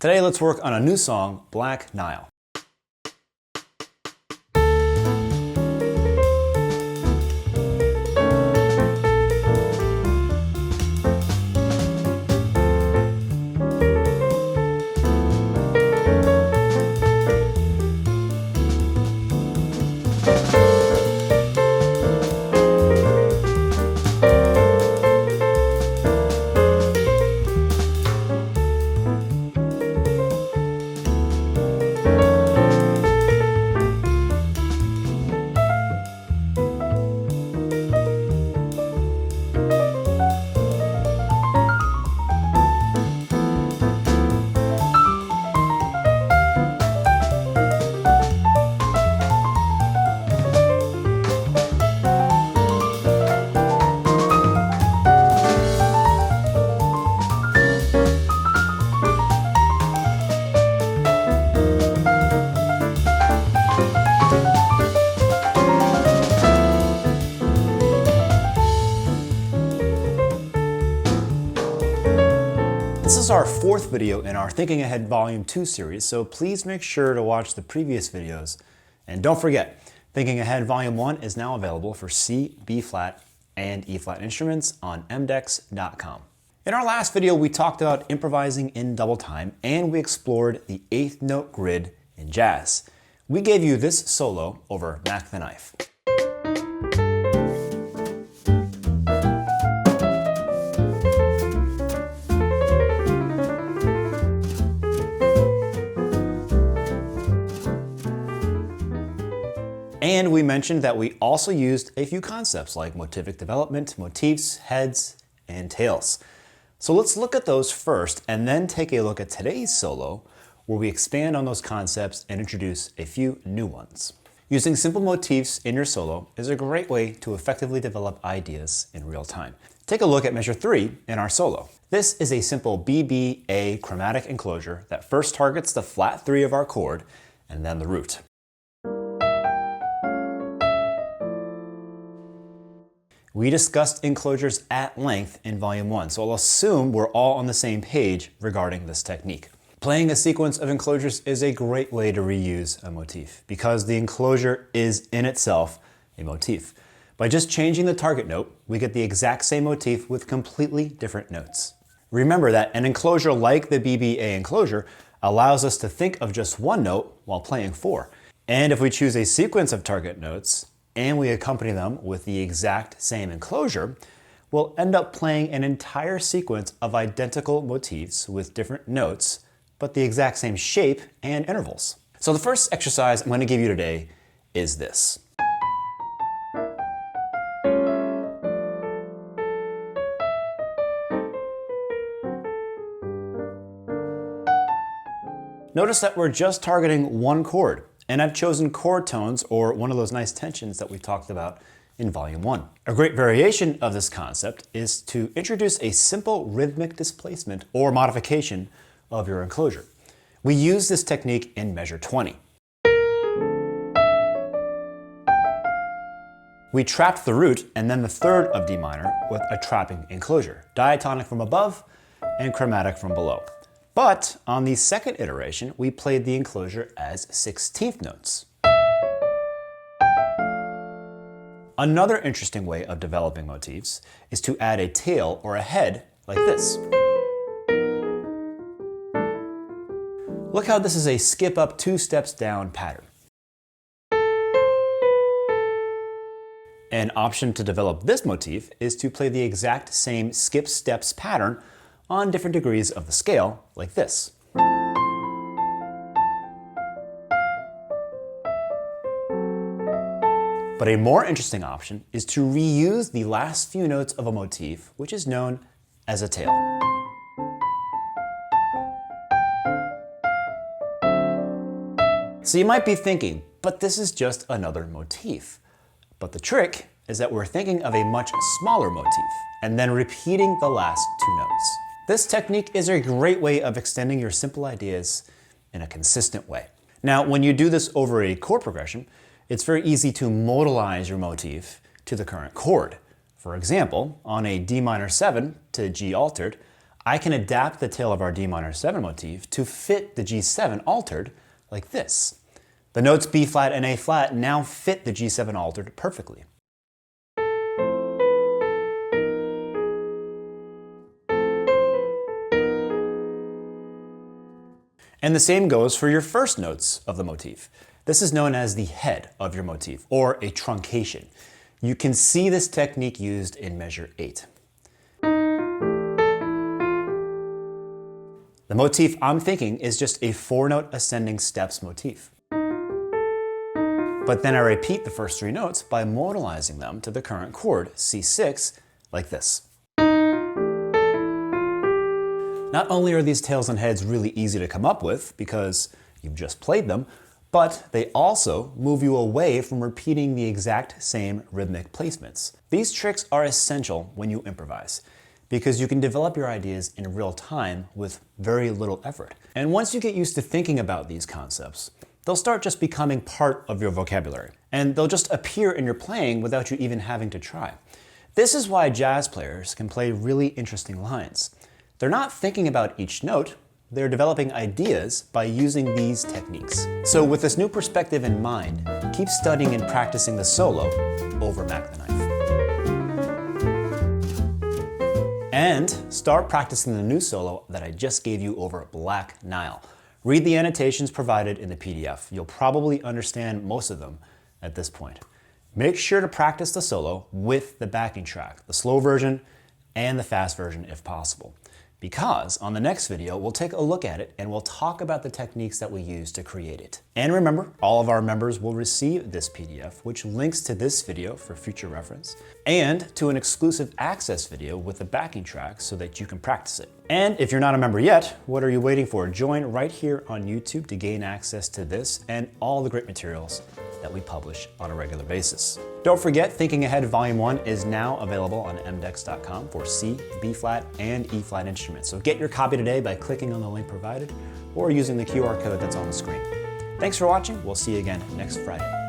Today, let's work on a new song, Black Nile. This is our fourth video in our Thinking Ahead Volume 2 series, so please make sure to watch the previous videos. And don't forget, Thinking Ahead Volume 1 is now available for C, B-flat, and E-flat instruments on mdex.com. In our last video, we talked about improvising in double time, and we explored the eighth note grid in jazz. We gave you this solo over Mack The Knife. And we mentioned that we also used a few concepts like motivic development, motifs, heads, and tails. So let's look at those first and then take a look at today's solo where we expand on those concepts and introduce a few new ones. Using simple motifs in your solo is a great way to effectively develop ideas in real time. Take a look at measure 3 in our solo. This is a simple BBA chromatic enclosure that first targets the flat 3 of our chord and then the root. We discussed enclosures at length in Volume 1, so I'll assume we're all on the same page regarding this technique. Playing a sequence of enclosures is a great way to reuse a motif because the enclosure is in itself a motif. By just changing the target note, we get the exact same motif with completely different notes. Remember that an enclosure like the BBA enclosure allows us to think of just one note while playing 4. And if we choose a sequence of target notes, and we accompany them with the exact same enclosure, we'll end up playing an entire sequence of identical motifs with different notes, but the exact same shape and intervals. So the first exercise I'm going to give you today is this. Notice that we're just targeting one chord. And I've chosen chord tones, or one of those nice tensions that we talked about in Volume 1. A great variation of this concept is to introduce a simple rhythmic displacement or modification of your enclosure. We use this technique in measure 20. We trapped the root and then the third of D minor with a trapping enclosure, diatonic from above and chromatic from below. But on the second iteration, we played the enclosure as 16th notes. Another interesting way of developing motifs is to add a tail or a head like this. Look how this is a skip up 2 steps down pattern. An option to develop this motif is to play the exact same skip steps pattern on different degrees of the scale, like this. But a more interesting option is to reuse the last few notes of a motif, which is known as a tail. So you might be thinking, but this is just another motif. But the trick is that we're thinking of a much smaller motif and then repeating the last 2 notes. This technique is a great way of extending your simple ideas in a consistent way. Now, when you do this over a chord progression, it's very easy to modalize your motif to the current chord. For example, on a D minor 7 to G altered, I can adapt the tail of our D minor 7 motif to fit the G7 altered like this. The notes B flat and A flat now fit the G7 altered perfectly. And the same goes for your first notes of the motif. This is known as the head of your motif, or a truncation. You can see this technique used in measure 8. The motif I'm thinking is just a 4-note ascending steps motif. But then I repeat the first 3 notes by modalizing them to the current chord, C6, like this. Not only are these tails and heads really easy to come up with because you've just played them, but they also move you away from repeating the exact same rhythmic placements. These tricks are essential when you improvise, because you can develop your ideas in real time with very little effort. And once you get used to thinking about these concepts, they'll start just becoming part of your vocabulary, and they'll just appear in your playing without you even having to try. This is why jazz players can play really interesting lines. They're not thinking about each note, they're developing ideas by using these techniques. So with this new perspective in mind, keep studying and practicing the solo over Mack The Knife. And start practicing the new solo that I just gave you over Black Nile. Read the annotations provided in the PDF. You'll probably understand most of them at this point. Make sure to practice the solo with the backing track, the slow version and the fast version if possible. Because on the next video, we'll take a look at it and we'll talk about the techniques that we use to create it. And remember, all of our members will receive this PDF, which links to this video for future reference, and to an exclusive access video with the backing track so that you can practice it. And if you're not a member yet, what are you waiting for? Join right here on YouTube to gain access to this and all the great materials that we publish on a regular basis. Don't forget, Thinking Ahead Volume 1 is now available on mdex.com for C, B flat, and E flat instruments. So get your copy today by clicking on the link provided or using the QR code that's on the screen. Thanks for watching. We'll see you again next Friday.